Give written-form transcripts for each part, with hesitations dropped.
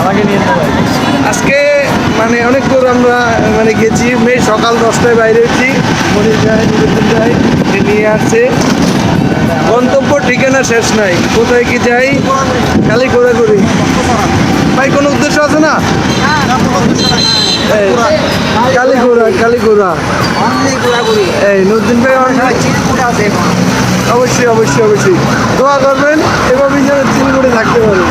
আজকে মানে অনেক দূর আমরা মানে গেছি, সকাল 10টায় বাইরে হচ্ছি, মনির ভাই নুরুদ্দিন ভাই নিয়ে আসছে। গন্তব্য ঠিকানা শেষ নাই, কোথায় কি যাই খালি ঘোরাঘুরি। ভাই কোনো উদ্দেশ্য আছে না? খালি ঘোরা। এই নুরুদ্দিন ভাই অবশ্যই অবশ্যই অবশ্যই দোয়া করবেন এভাবে যেন চিলগুড়ে থাকতে পারে।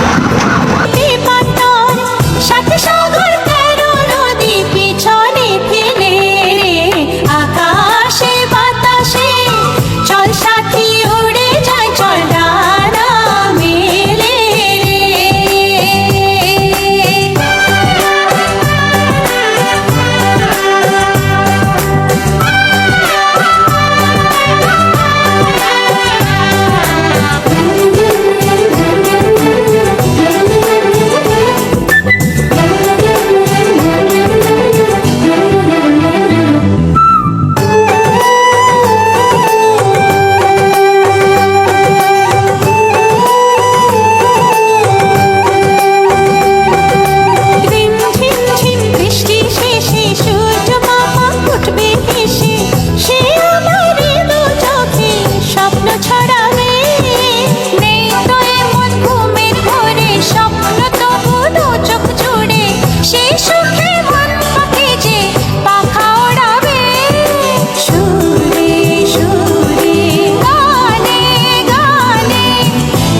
সাথে সাগর তেরো নদী পিছনে ফেলে আকাশে বাতাসে চল সাথী উড়ে যায় চল ডানা মেলে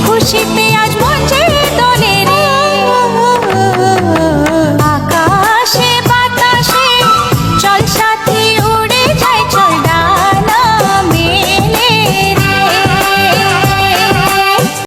খুশিতে আজ